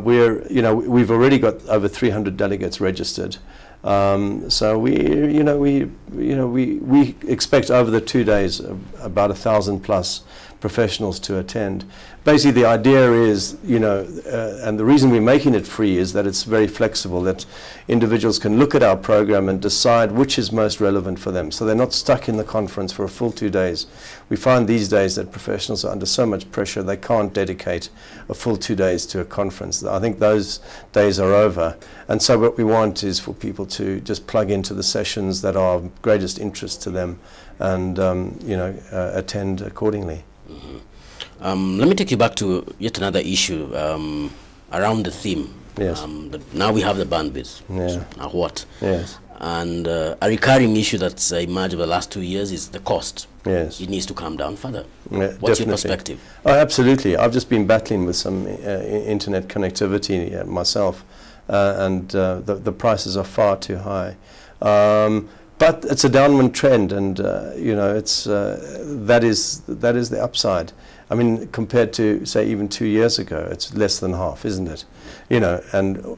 We've already got over 300 delegates registered. So we expect over the 2 days about 1,000 plus professionals to attend. Basically, the idea is, and the reason we're making it free is that it's very flexible, that individuals can look at our program and decide which is most relevant for them. So they're not stuck in the conference for a full 2 days. We find these days that professionals are under so much pressure they can't dedicate a full 2 days to a conference. I think those days are over. And so what we want is for people to just plug into the sessions that are of greatest interest to them and attend accordingly. Mm-hmm. Let me take you back to yet another issue around the theme. Yes. Now we have the bandwidth. Yeah. Now what? Yes. And a recurring issue that's emerged over the last 2 years is the cost. Yes. It needs to come down further. Yeah, What's definitely. your perspective? Oh, absolutely. I've just been battling with some internet connectivity myself, and the prices are far too high. But it's a downward trend, and that is the upside. I mean, compared to say even 2 years ago, it's less than half, isn't it? And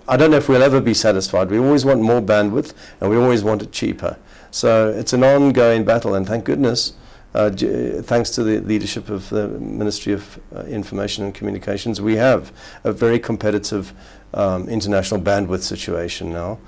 I don't know if we'll ever be satisfied. We always want more bandwidth, and we always want it cheaper. So it's an ongoing battle, and thank goodness, thanks to the leadership of the Ministry of Information and Communications, we have a very competitive international bandwidth situation now.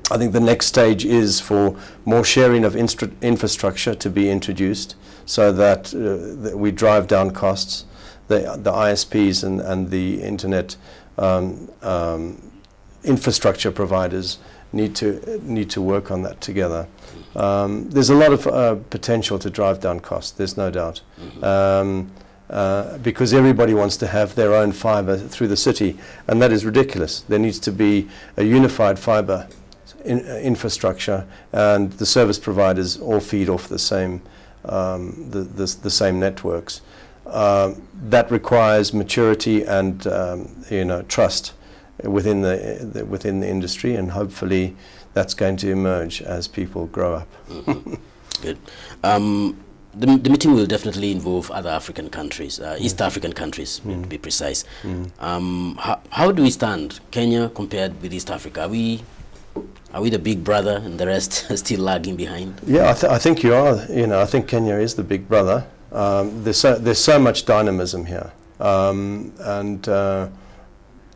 I think the next stage is for more sharing of infrastructure to be introduced so that we drive down costs. The ISPs and the internet infrastructure providers need to work on that together. There's a lot of potential to drive down costs, there's no doubt. Because everybody wants to have their own fiber through the city, and that is ridiculous. There needs to be a unified fiber infrastructure, and the service providers all feed off the same the same networks. That requires maturity and trust within the industry, and hopefully that's going to emerge as people grow up. Mm-hmm. Good. The meeting will definitely involve other African countries, East African countries, to be precise. How do we stand, Kenya compared with East Africa? Are we the big brother and the rest still lagging behind? Yeah, I think you are. I think Kenya is the big brother. There's so much dynamism here, and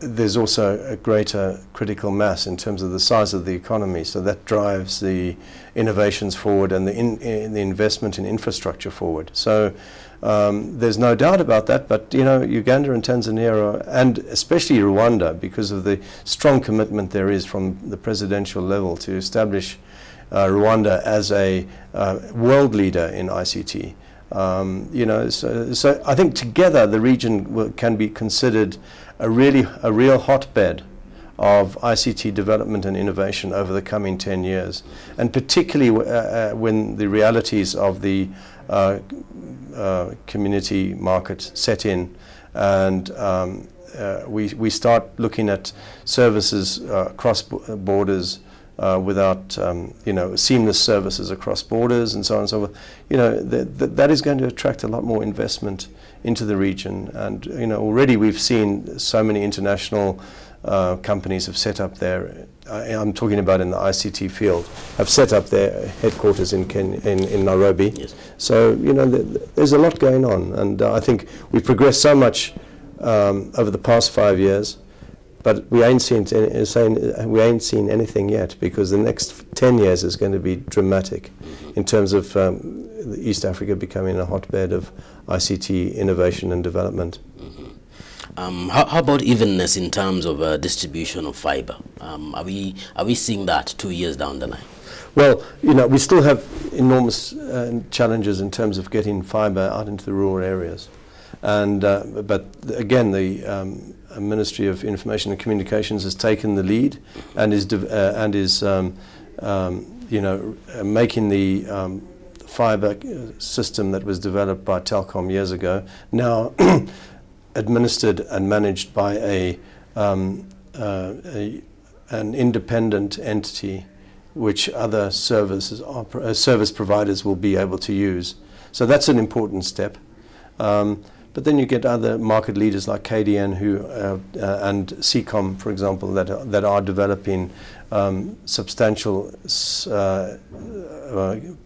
there's also a greater critical mass in terms of the size of the economy. So that drives the innovations forward and the investment in infrastructure forward. So there's no doubt about that. But Uganda and Tanzania and especially Rwanda, because of the strong commitment there is from the presidential level to establish Rwanda as a world leader in ICT. So I think together the region can be considered a real hotbed of ICT development and innovation over the coming 10 years, and particularly when the realities of the community market set in, and we start looking at services across borders. Without seamless services across borders and so on and so forth, that is going to attract a lot more investment into the region. And already we've seen so many international companies have set up their, I'm talking about in the ICT field, have set up their headquarters in Nairobi. Yes. So there's a lot going on, and I think we've progressed so much over the past 5 years. But we ain't seen anything yet, because the next 10 years is going to be dramatic in terms of East Africa becoming a hotbed of ICT innovation and development. How about evenness in terms of distribution of fiber? Are we seeing that 2 years down the line? Well, we still have enormous challenges in terms of getting fiber out into the rural areas. And but again, the Ministry of Information and Communications has taken the lead and is making the fiber system that was developed by Telkom years ago now administered and managed by an independent entity, which other service providers will be able to use. So that's an important step. But then you get other market leaders like KDN and CCOM, for example, that are developing substantial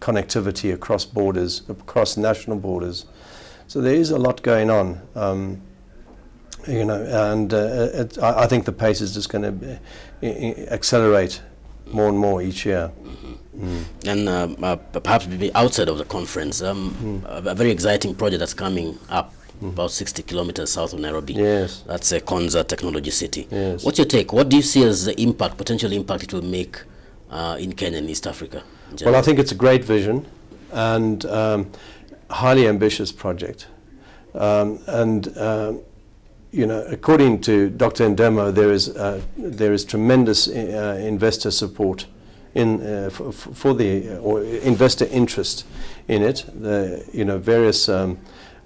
connectivity across borders, across national borders. So there is a lot going on, and I think the pace is just going to accelerate more and more each year. And perhaps maybe outside of the conference, a very exciting project that's coming up about 60 kilometers south of Nairobi. Yes. That's a Konza Technology City. Yes. What's your take? What do you see as the impact, potential impact it will make in Kenya and East Africa? Well, I think it's a great vision and highly ambitious project. According to Dr. Ndemo, there is tremendous investor support for investor interest in it. Various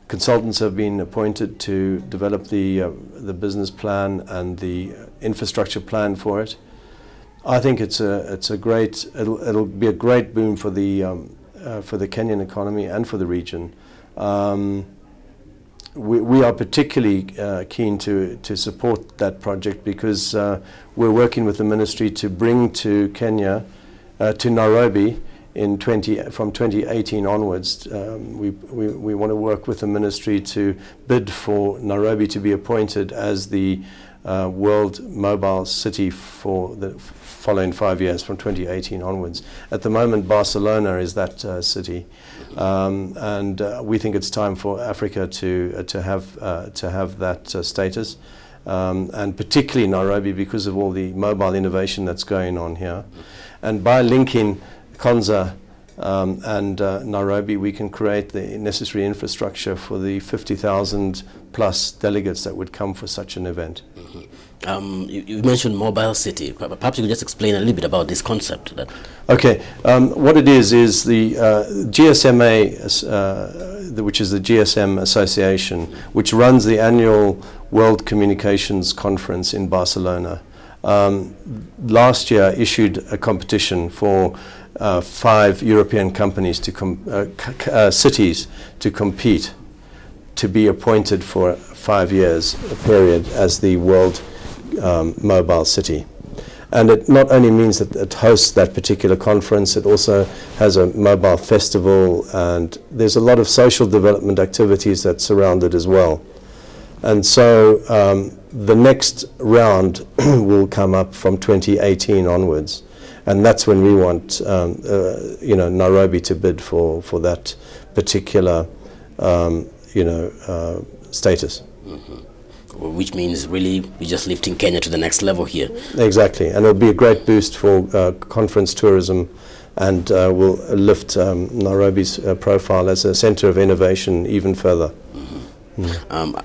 consultants have been appointed to develop the business plan and the infrastructure plan for it. I think it'll be a great boom for the Kenyan economy and for the region. We are particularly keen to support that project because we're working with the ministry to bring to Kenya, to Nairobi, from 2018 onwards. We want to work with the ministry to bid for Nairobi to be appointed as the world mobile city for the following 5 years, from 2018 onwards. At the moment, Barcelona is that city, and we think it's time for Africa to have that status, and particularly Nairobi because of all the mobile innovation that's going on here. And by linking Konza and Nairobi, we can create the necessary infrastructure for the 50,000 plus delegates that would come for such an event. You mentioned mobile city. Perhaps you could just explain a little bit about this concept. Okay, what it is the GSMA, which is the GSM Association, which runs the annual World Communications Conference in Barcelona. Last year issued a competition for 5 European companies cities to compete, to be appointed for 5 years period as the world mobile city. And it not only means that it hosts that particular conference, it also has a mobile festival, and there's a lot of social development activities that surround it as well. And so the next round will come up from 2018 onwards, and that's when we want Nairobi to bid for that particular status. Which means really we're just lifting Kenya to the next level here. Exactly, and it'll be a great boost for conference tourism, and will lift Nairobi's profile as a center of innovation even further.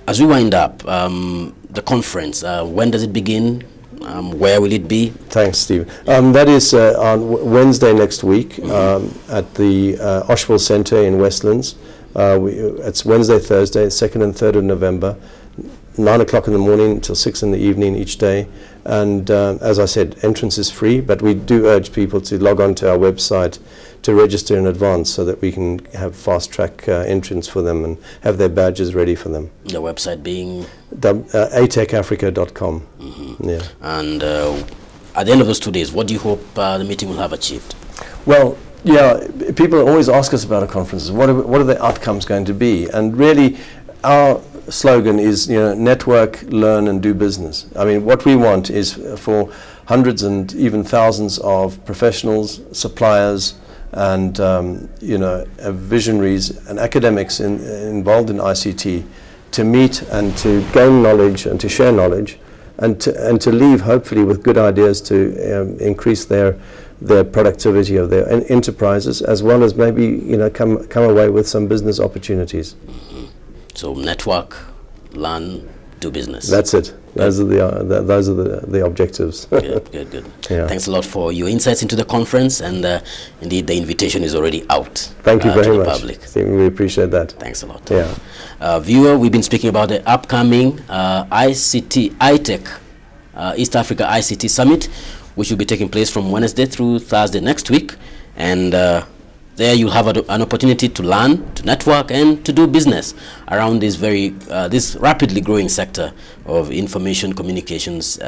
As we wind up, the conference, when does it begin? Where will it be? Thanks, Steve. That is on Wednesday next week at the Oshwell Center in Westlands. It's Wednesday, Thursday, 2nd and 3rd of November, 9 o'clock in the morning until 6 in the evening each day. And as I said, entrance is free, but we do urge people to log on to our website to register in advance so that we can have fast-track entrance for them and have their badges ready for them. The website being? atechafrica.com. Yeah. And at the end of those 2 days, what do you hope the meeting will have achieved? Well, yeah, people always ask us about our conferences. What are the outcomes going to be? And really, our slogan is, network, learn, and do business. I mean, what we want is for hundreds and even thousands of professionals, suppliers, and visionaries and academics involved in ICT to meet and to gain knowledge and to share knowledge, and to leave hopefully with good ideas to increase their productivity of their enterprises, as well as maybe come away with some business opportunities. So network, learn, do business. That's it. Those are the objectives. Good. Yeah. Thanks a lot for your insights into the conference, and indeed the invitation is already out. Thank you very much. Public. We appreciate that. Thanks a lot. Yeah. Viewer, we've been speaking about the upcoming ITech East Africa ICT Summit, which will be taking place from Wednesday through Thursday next week, and there you have an opportunity to learn, to network, and to do business around this very this rapidly growing sector of information communications